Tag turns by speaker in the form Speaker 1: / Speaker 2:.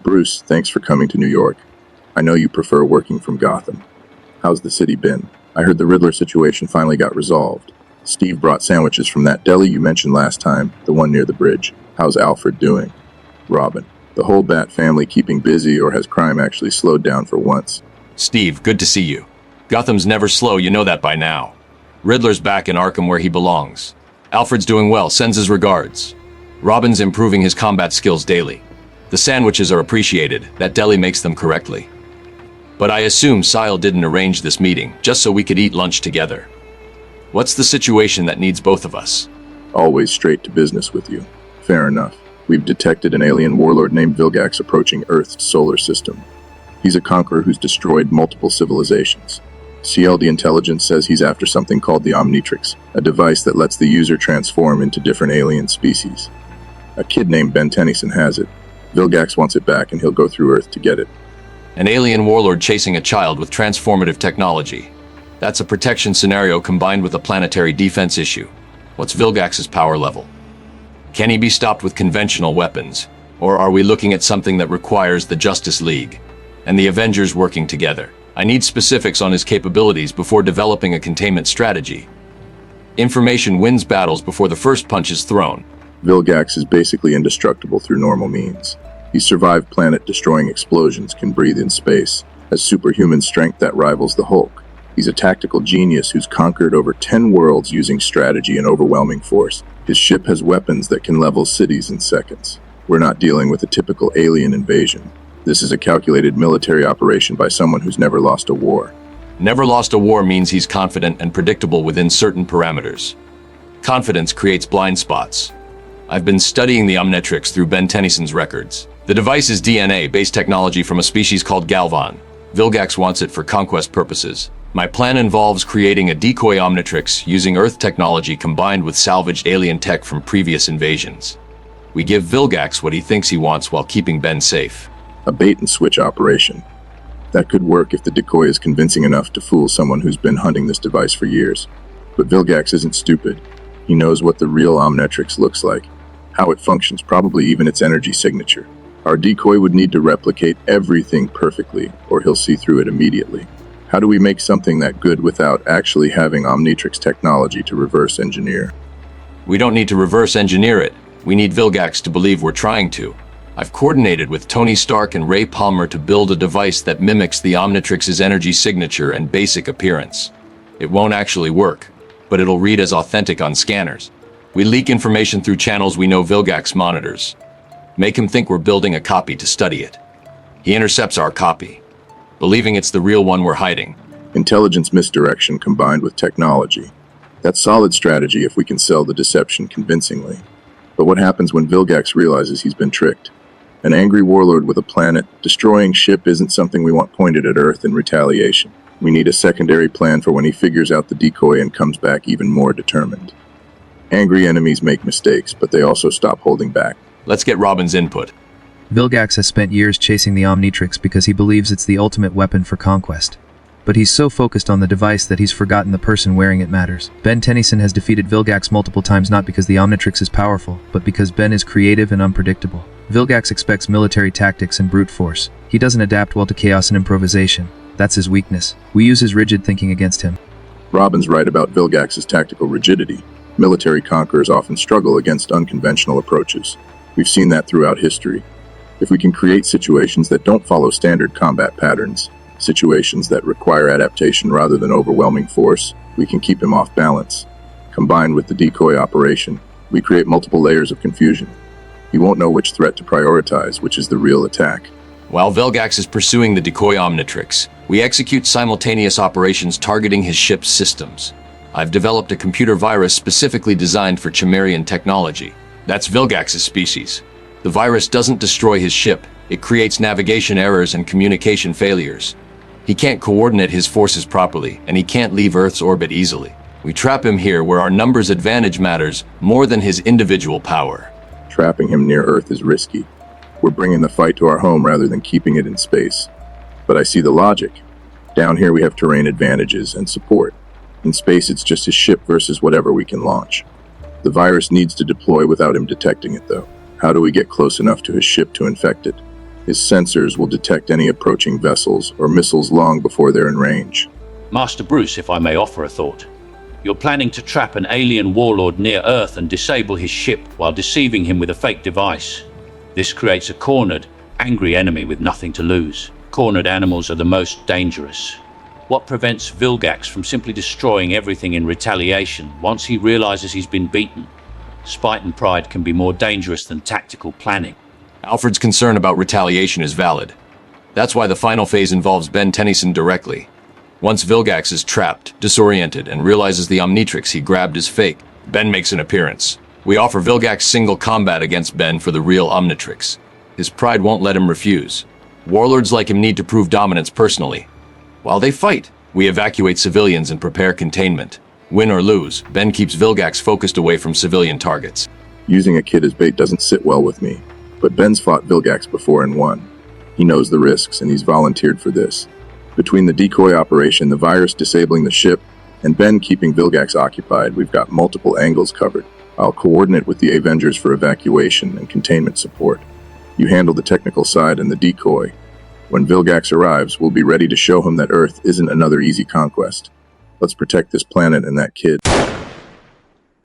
Speaker 1: Bruce, thanks for coming to New York. I know you prefer working from Gotham. How's the city been? I heard the Riddler situation finally got resolved. Steve brought sandwiches from that deli you mentioned last time, the one near the bridge. How's Alfred doing? Robin, the whole Bat family keeping busy, or has crime actually slowed down for once?
Speaker 2: Steve, good to see you. Gotham's never slow, you know that by now. Riddler's back in Arkham where he belongs. Alfred's doing well, sends his regards. Robin's improving his combat skills daily. The sandwiches are appreciated, that deli makes them correctly. But I assume Sile didn't arrange this meeting, just so we could eat lunch together. What's the situation that needs both of us?
Speaker 1: Always straight to business with you. Fair enough. We've detected an alien warlord named Vilgax approaching Earth's solar system. He's a conqueror who's destroyed multiple civilizations. CLD intelligence says he's after something called the Omnitrix, a device that lets the user transform into different alien species. A kid named Ben Tennyson has it. Vilgax wants it back and he'll go through Earth to get it.
Speaker 2: An alien warlord chasing a child with transformative technology. That's a protection scenario combined with a planetary defense issue. What's Vilgax's power level? Can he be stopped with conventional weapons? Or are we looking at something that requires the Justice League and the Avengers working together? I need specifics on his capabilities before developing a containment strategy. Information wins battles before the first punch is thrown.
Speaker 1: Vilgax is basically indestructible through normal means. He survived planet-destroying explosions, can breathe in space, has superhuman strength that rivals the Hulk. He's a tactical genius who's conquered over 10 worlds using strategy and overwhelming force. His ship has weapons that can level cities in seconds. We're not dealing with a typical alien invasion. This is a calculated military operation by someone who's never lost a war.
Speaker 2: Never lost a war means he's confident and predictable within certain parameters. Confidence creates blind spots. I've been studying the Omnitrix through Ben Tennyson's records. The device is DNA-based technology from a species called Galvan. Vilgax wants it for conquest purposes. My plan involves creating a decoy Omnitrix using Earth technology combined with salvaged alien tech from previous invasions. We give Vilgax what he thinks he wants while keeping Ben safe.
Speaker 1: A bait-and-switch operation. That could work if the decoy is convincing enough to fool someone who's been hunting this device for years. But Vilgax isn't stupid. He knows what the real Omnitrix looks like, how it functions, probably even its energy signature. Our decoy would need to replicate everything perfectly, or he'll see through it immediately. How do we make something that good without actually having Omnitrix technology to reverse engineer?
Speaker 2: We don't need to reverse engineer it. We need Vilgax to believe we're trying to. I've coordinated with Tony Stark and Ray Palmer to build a device that mimics the Omnitrix's energy signature and basic appearance. It won't actually work, but it'll read as authentic on scanners. We leak information through channels we know Vilgax monitors. Make him think we're building a copy to study it. He intercepts our copy, believing it's the real one we're hiding.
Speaker 1: Intelligence misdirection combined with technology. That's solid strategy if we can sell the deception convincingly. But what happens when Vilgax realizes he's been tricked? An angry warlord with a planet-destroying ship isn't something we want pointed at Earth in retaliation. We need a secondary plan for when he figures out the decoy and comes back even more determined. Angry enemies make mistakes, but they also stop holding back.
Speaker 2: Let's get Robin's input.
Speaker 3: Vilgax has spent years chasing the Omnitrix because he believes it's the ultimate weapon for conquest. But he's so focused on the device that he's forgotten the person wearing it matters. Ben Tennyson has defeated Vilgax multiple times not because the Omnitrix is powerful, but because Ben is creative and unpredictable. Vilgax expects military tactics and brute force. He doesn't adapt well to chaos and improvisation. That's his weakness. We use his rigid thinking against him.
Speaker 1: Robin's right about Vilgax's tactical rigidity. Military conquerors often struggle against unconventional approaches. We've seen that throughout history. If we can create situations that don't follow standard combat patterns, situations that require adaptation rather than overwhelming force, we can keep him off balance. Combined with the decoy operation, we create multiple layers of confusion. He won't know which threat to prioritize, which is the real attack.
Speaker 2: While Vilgax is pursuing the decoy Omnitrix, we execute simultaneous operations targeting his ship's systems. I've developed a computer virus specifically designed for Chimerian technology. That's Vilgax's species. The virus doesn't destroy his ship. It creates navigation errors and communication failures. He can't coordinate his forces properly, and he can't leave Earth's orbit easily. We trap him here where our numbers advantage matters more than his individual power.
Speaker 1: Trapping him near Earth is risky. We're bringing the fight to our home rather than keeping it in space. But I see the logic. Down here we have terrain advantages and support. In space it's just his ship versus whatever we can launch. The virus needs to deploy without him detecting it though. How do we get close enough to his ship to infect it? His sensors will detect any approaching vessels or missiles long before they're in range.
Speaker 4: Master Bruce, if I may offer a thought. You're planning to trap an alien warlord near Earth and disable his ship while deceiving him with a fake device. This creates a cornered, angry enemy with nothing to lose. Cornered animals are the most dangerous. What prevents Vilgax from simply destroying everything in retaliation once he realizes he's been beaten? Spite and pride can be more dangerous than tactical planning.
Speaker 2: Alfred's concern about retaliation is valid. That's why the final phase involves Ben Tennyson directly. Once Vilgax is trapped, disoriented, and realizes the Omnitrix he grabbed is fake, Ben makes an appearance. We offer Vilgax single combat against Ben for the real Omnitrix. His pride won't let him refuse. Warlords like him need to prove dominance personally. While they fight, we evacuate civilians and prepare containment. Win or lose, Ben keeps Vilgax focused away from civilian targets.
Speaker 1: Using a kid as bait doesn't sit well with me, but Ben's fought Vilgax before and won. He knows the risks, and he's volunteered for this. Between the decoy operation, the virus disabling the ship, and Ben keeping Vilgax occupied, we've got multiple angles covered. I'll coordinate with the Avengers for evacuation and containment support. You handle the technical side and the decoy. When Vilgax arrives, we'll be ready to show him that Earth isn't another easy conquest. Let's protect this planet and that kid.